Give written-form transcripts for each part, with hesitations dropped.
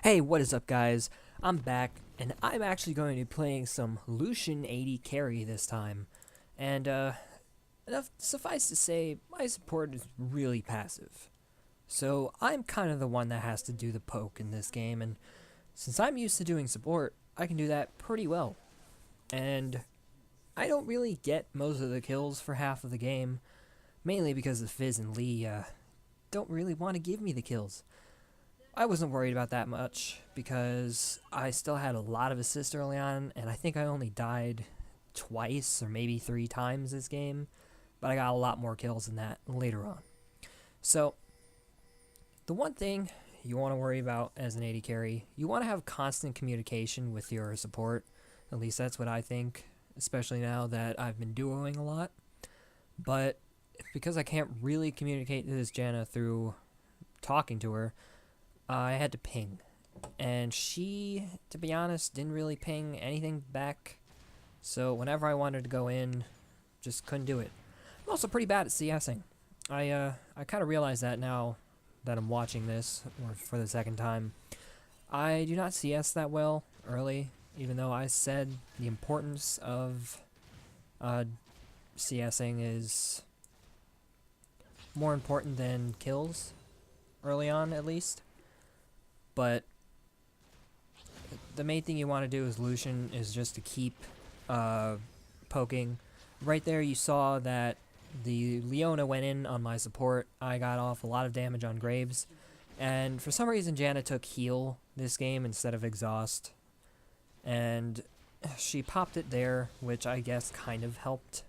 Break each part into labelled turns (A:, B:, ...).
A: Hey, what is up, guys? I'm back, and I'm actually going to be playing some Lucian AD carry this time. And, enough suffice to say, my support is really passive. So, I'm kind of the one that has to do the poke in this game, and since I'm used to doing support, I can do that pretty well. And I don't really get most of the kills for half of the game, mainly because the Fizz and Lee, don't really want to give me the kills. I wasn't worried about that much because I still had a lot of assists early on, and I think I only died twice or maybe 3 times this game, but I got a lot more kills than that later on. So, the one thing you want to worry about as an AD carry, you want to have constant communication with your support. At least that's what I think, especially now that I've been duoing a lot. But because I can't really communicate to this Janna through talking to her, I had to ping. And she, to be honest, didn't really ping anything back. So whenever I wanted to go in, just couldn't do it. I'm also pretty bad at CSing. I kind of realize that now that I'm watching this or for the second time. I do not CS that well early, even though I said the importance of CSing is more important than kills early on, at least. But the main thing you want to do as Lucian is just to keep poking. Right there you saw that the Leona went in on my support. I got off a lot of damage on Graves. And for some reason Janna took heal this game instead of exhaust. And she popped it there, which I guess kind of helped.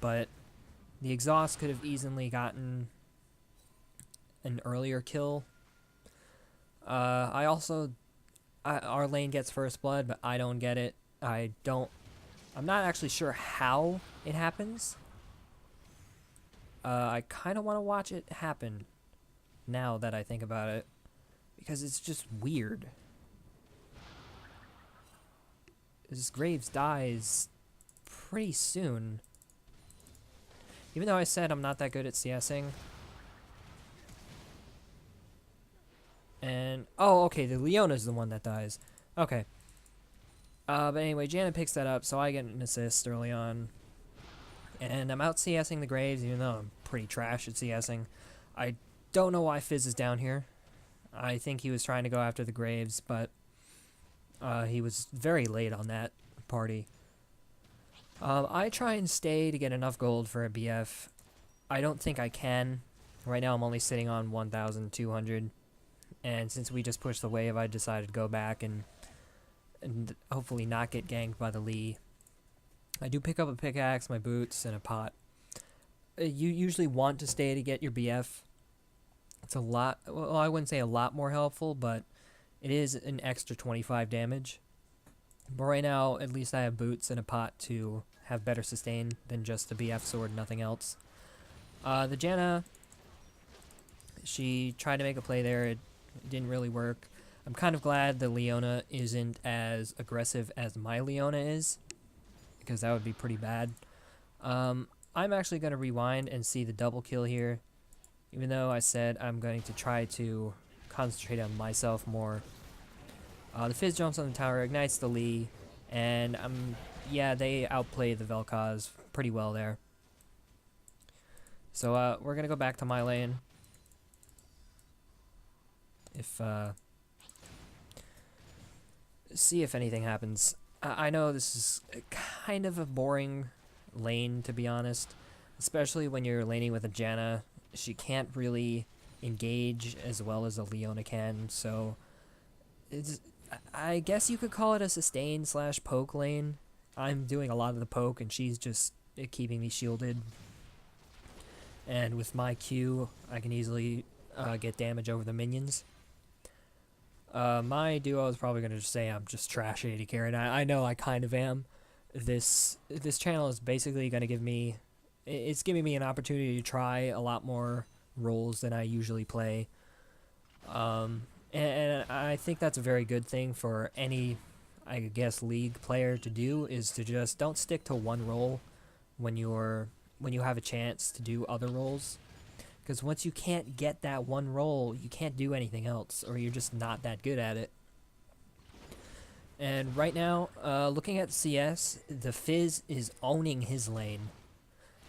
A: But the exhaust could have easily gotten an earlier kill. Our lane gets first blood, but I don't get it. I'm not actually sure how it happens. I kind of want to watch it happen now that I think about it, because it's just weird. This Graves dies pretty soon. Even though I said I'm not that good at CSing. And, oh, okay, the Leona's the one that dies. Okay. But anyway, Janna picks that up, so I get an assist early on. And I'm out CSing the Graves, even though I'm pretty trash at CSing. I don't know why Fizz is down here. I think he was trying to go after the Graves, but he was very late on that party. I try and stay to get enough gold for a BF. I don't think I can. Right now I'm only sitting on 1,200. And since we just pushed the wave, I decided to go back and hopefully not get ganked by the Lee. I do pick up a pickaxe, my boots, and a pot. You usually want to stay to get your BF. It's a lot, well, I wouldn't say a lot more helpful, but it is an extra 25 damage. But right now, at least I have boots and a pot to have better sustain than just the BF sword and nothing else. The Janna, she tried to make a play there. It didn't really work. I'm kind of glad the Leona isn't as aggressive as my Leona is, because that would be pretty bad. I'm actually going to rewind and see the double kill here, even though I said I'm going to try to concentrate on myself more. The Fizz jumps on the tower, ignites the Lee, and yeah, they outplay the Vel'Koz pretty well there. So we're going to go back to my lane. See if anything happens. I know this is kind of a boring lane, to be honest, especially when you're laning with a Janna. She can't really engage as well as a Leona can, so I guess you could call it a sustain / poke lane. I'm doing a lot of the poke and she's just keeping me shielded, and with my Q I can easily get damage over the minions. My duo is probably going to just say I'm just trash AD carry, and I know I kind of am. This channel is basically going to give me, it's giving me an opportunity to try a lot more roles than I usually play. And I think that's a very good thing for any, I guess, League player to do, is to just don't stick to one role when you have a chance to do other roles. Because once you can't get that one role, you can't do anything else, or you're just not that good at it. And right now, looking at CS, the Fizz is owning his lane.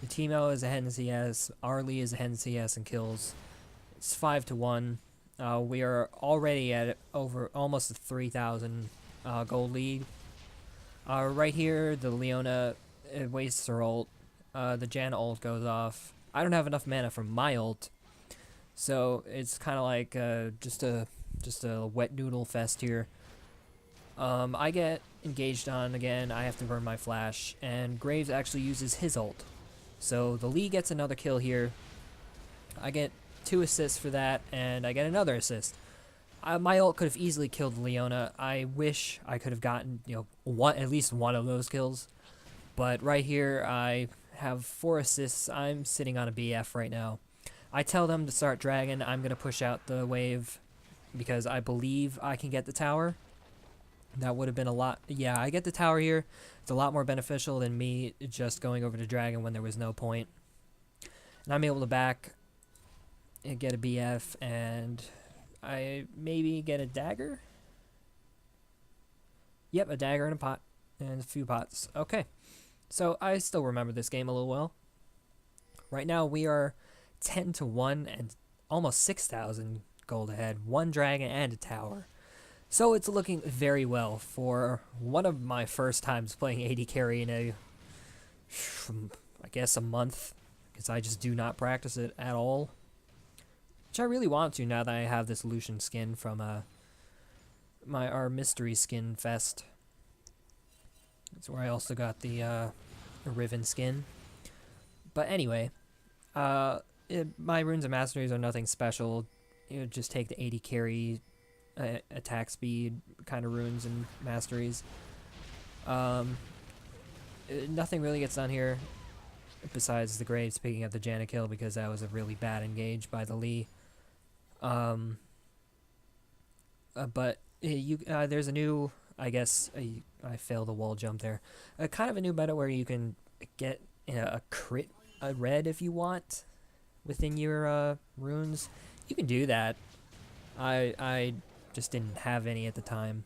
A: The Teemo is ahead in CS, Arlie is ahead in CS and kills. It's 5-1. We are already at over almost a 3,000 gold lead. Right here, the Leona wastes her ult. The Janna ult goes off. I don't have enough mana for my ult, so it's kind of like just a wet noodle fest here. I get engaged on again. I have to burn my flash, and Graves actually uses his ult. So the Lee gets another kill here. I get 2 assists for that, and I get another assist. My ult could have easily killed Leona. I wish I could have gotten, at least one of those kills. But right here, I have 4 assists. I'm sitting on a BF right now. I tell them to start dragon. I'm going to push out the wave because I believe I can get the tower. That would have been a lot. Yeah, I get the tower here. It's a lot more beneficial than me just going over to dragon when there was no point. And I'm able to back and get a BF, and I maybe get a dagger? Yep, a dagger and a pot. And a few pots. Okay. So I still remember this game a little well. Right now we are 10-1 and almost 6,000 gold ahead. 1 dragon and a tower. So it's looking very well for one of my first times playing AD carry in I guess a month, because I just do not practice it at all. Which I really want to now that I have this Lucian skin from our Masteries skin fest. That's where I also got the Riven skin. But anyway, my runes and Masteries are nothing special. Just take the AD carry attack speed kind of runes and Masteries. Nothing really gets done here besides the Graves picking up the Janna kill, because that was a really bad engage by the Lee. But there's a new, I guess, I failed a wall jump there. Kind of a new meta where you can get a crit red if you want within your runes. You can do that. I just didn't have any at the time.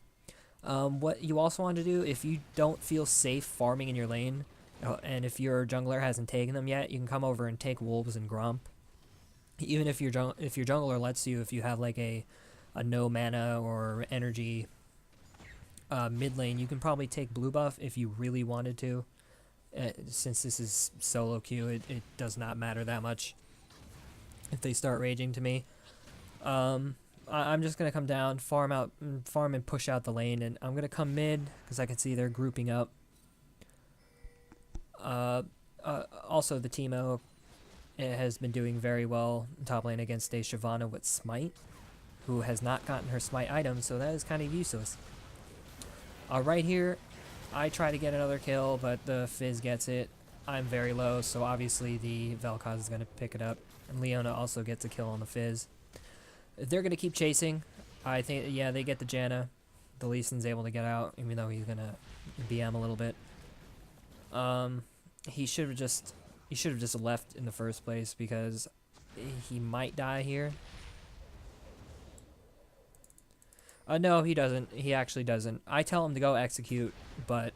A: What you also want to do, if you don't feel safe farming in your lane, and if your jungler hasn't taken them yet, you can come over and take wolves and gromp. Even if your jungler lets you, if you have like a no mana or energy mid lane, you can probably take blue buff if you really wanted to. Since this is solo queue, it does not matter that much if they start raging to me. I'm just going to come down, farm and push out the lane, and I'm going to come mid because I can see they're grouping up. Also, the Teemo has been doing very well in top lane against a Shyvana with Smite, who has not gotten her Smite item, so that is kind of useless. Right here, I try to get another kill, but the Fizz gets it. I'm very low, so obviously the Vel'Koz is going to pick it up, and Leona also gets a kill on the Fizz. They're going to keep chasing. I think, yeah, they get the Janna. The Lee Sin's able to get out, even though he's going to BM a little bit. He should have just left in the first place, because he might die here. No, he doesn't. He actually doesn't. I tell him to go execute, but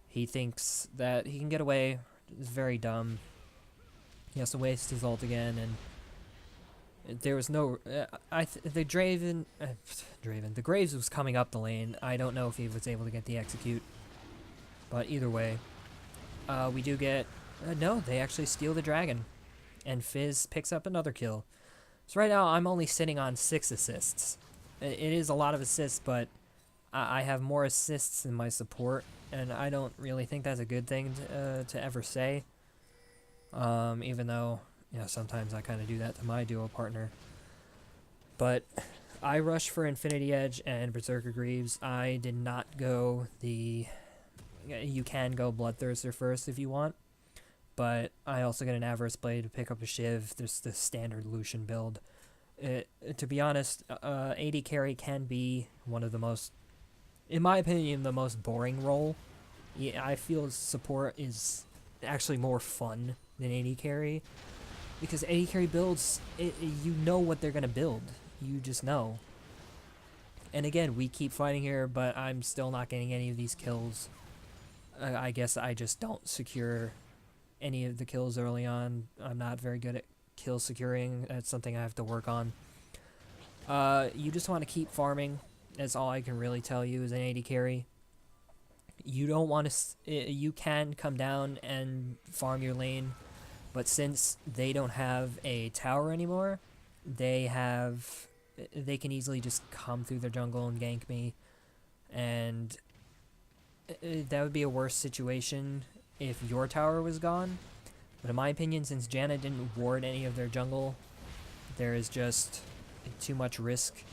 A: he thinks that he can get away. It's very dumb. He has to waste his ult again, and there was no. The Graves was coming up the lane. I don't know if he was able to get the execute, but either way, we do get. No, they actually steal the dragon, and Fizz picks up another kill. So right now I'm only sitting on 6 assists. It is a lot of assists, but I have more assists than my support, and I don't really think that's a good thing to ever say. Even though, sometimes I kind of do that to my duo partner. But I rushed for Infinity Edge and Berserker Greaves. I did not go the. You can go Bloodthirster first if you want, but I also get an Avarice Blade to pick up a Shiv. There's the standard Lucian build. To be honest, AD carry can be one of the most, in my opinion, the most boring role. Yeah, I feel support is actually more fun than AD carry, because AD carry builds, you know what they're going to build. You just know. And again, we keep fighting here, but I'm still not getting any of these kills. I guess I just don't secure any of the kills early on. I'm not very good at kill securing. That's something I have to work on. You just want to keep farming. That's all I can really tell you as an AD carry. You don't want to. You can come down and farm your lane, but since they don't have a tower anymore, they can easily just come through their jungle and gank me, and that would be a worse situation if your tower was gone. But in my opinion, since Janna didn't ward any of their jungle, there is just too much risk.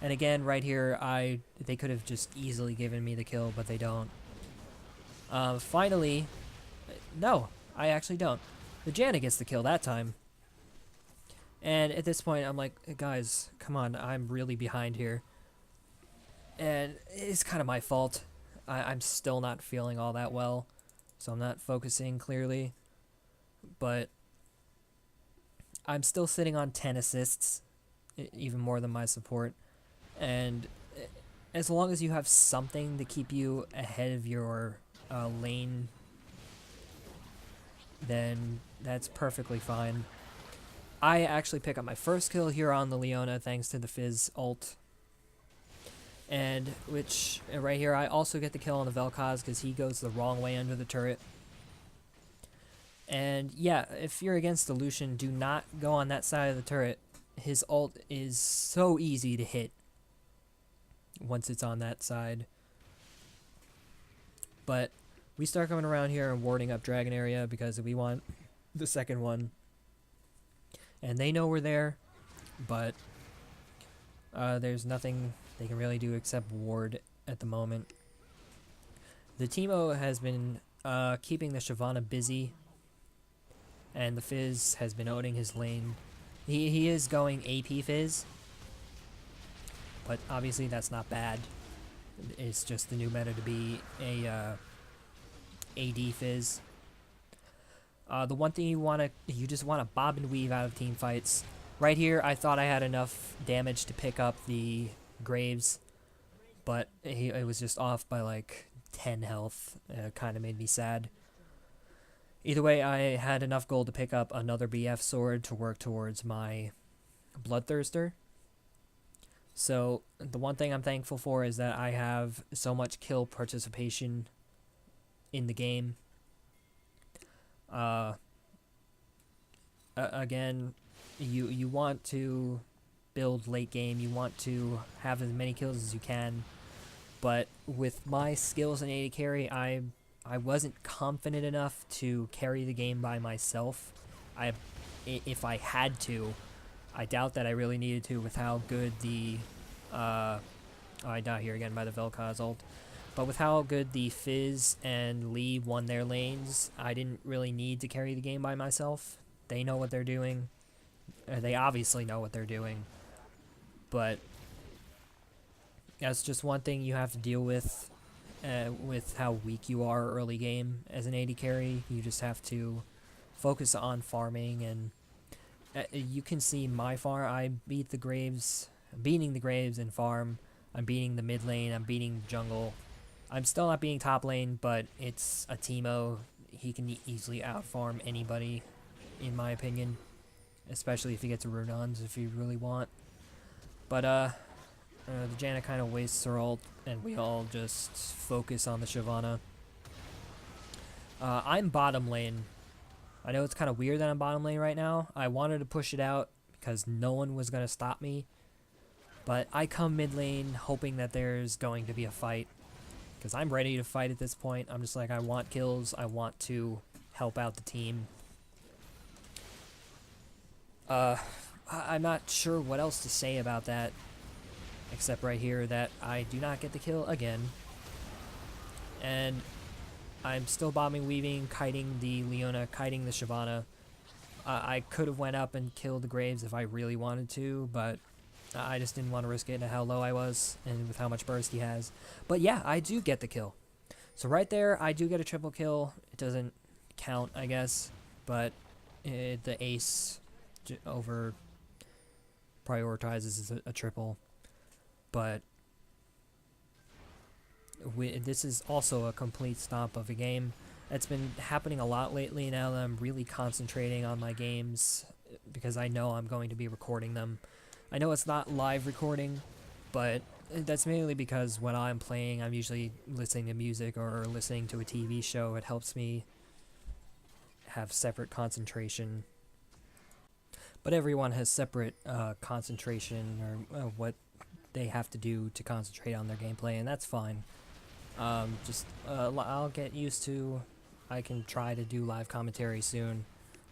A: And again, right here, they could have just easily given me the kill, but they don't. Finally, no, I actually don't. The Janna gets the kill that time. And at this point, I'm like, guys, come on, I'm really behind here. And it's kind of my fault. I'm still not feeling all that well, so I'm not focusing clearly. But I'm still sitting on 10 assists, even more than my support. And as long as you have something to keep you ahead of your lane, then that's perfectly fine. I actually pick up my first kill here on the Leona thanks to the Fizz ult. And which, right here, I also get the kill on the Vel'Koz because he goes the wrong way under the turret. And yeah, if you're against the Lucian, do not go on that side of the turret. His ult is so easy to hit once it's on that side. But we start coming around here and warding up Dragon area because we want the second one. And they know we're there, but there's nothing they can really do except ward at the moment. The Teemo has been keeping the Shyvana busy, and the Fizz has been owning his lane. He is going AP Fizz, but obviously that's not bad. It's just the new meta to be a AD Fizz. The one thing you just want to bob and weave out of team fights. Right here, I thought I had enough damage to pick up the Graves, but it was just off by like 10 health. Kind of made me sad. Either way, I had enough gold to pick up another BF sword to work towards my Bloodthirster. So the one thing I'm thankful for is that I have so much kill participation in the game. Again, you want to build late game. You want to have as many kills as you can. But with my skills in AD carry, I wasn't confident enough to carry the game by myself. If I had to, I doubt that I really needed to with how good the I die here again by the Vel'Koz ult. But with how good the Fizz and Lee won their lanes, I didn't really need to carry the game by myself. They know what they're doing. They obviously know what they're doing. But that's just one thing you have to deal with how weak you are early game as an AD carry. You just have to focus on farming, and you can see my farm. I beat the Graves. I'm beating the Graves in farm. I'm beating the mid lane. I'm beating jungle. I'm still not being top lane, but it's a Teemo. He can easily outfarm anybody, in my opinion. Especially if he gets Runons, if you really want. But, the Janna kind of wastes her ult, and we all just focus on the Shyvana. I'm bottom lane. I know it's kind of weird that I'm bottom lane right now. I wanted to push it out because no one was going to stop me. But I come mid lane hoping that there's going to be a fight. Because I'm ready to fight at this point. I'm just like, I want kills. I want to help out the team. I'm not sure what else to say about that. Except right here that I do not get the kill again. And I'm still bombing, weaving, kiting the Leona, kiting the Shyvana. I could have went up and killed the Graves if I really wanted to, but I just didn't want to risk it at how low I was and with how much burst he has. But yeah, I do get the kill. So right there, I do get a triple kill. It doesn't count, I guess, but the ace over prioritizes a triple. but this is also a complete stomp of a game. It's been happening a lot lately now that I'm really concentrating on my games because I know I'm going to be recording them. I know it's not live recording, but that's mainly because when I'm playing, I'm usually listening to music or listening to a TV show. It helps me have separate concentration. But everyone has separate concentration or what they have to do to concentrate on their gameplay, and that's fine. I'll get used to. I can try to do live commentary soon.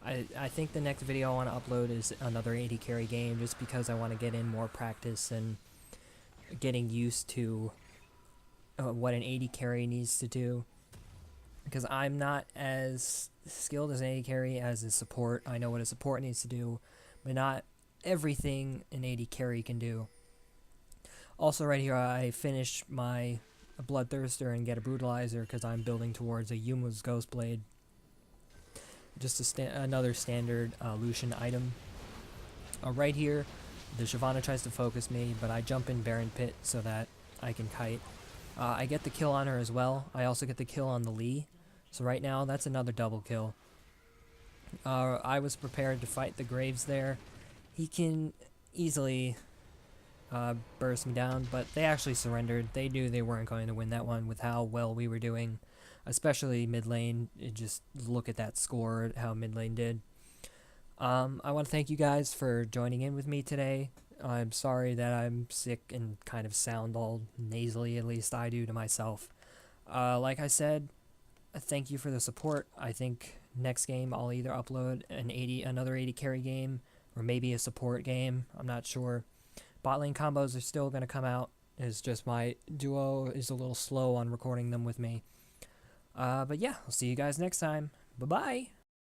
A: I think the next video I want to upload is another AD carry game, just because I want to get in more practice and getting used to what an AD carry needs to do. Because I'm not as skilled as an AD carry as a support. I know what a support needs to do, but not everything an AD carry can do. Also right here, I finished my Bloodthirster and get a Brutalizer because I'm building towards a Yuma's Ghostblade. Just another standard Lucian item. Right here, the Shyvana tries to focus me, but I jump in Baron Pit so that I can kite. I get the kill on her as well. I also get the kill on the Lee. So right now, that's another double kill. I was prepared to fight the Graves there. He can easily burst me down, but they actually surrendered. They knew they weren't going to win that one with how well we were doing, especially mid lane. Just look at that score, how mid lane did. I want to thank you guys for joining in with me today. I'm sorry that I'm sick and kind of sound all nasally, at least I do to myself. Like I said, thank you for the support. I think next game I'll either upload another 80 carry game or maybe a support game. I'm not sure. Bot lane combos are still going to come out. It's just my duo is a little slow on recording them with me. But yeah, I'll see you guys next time. Bye-bye.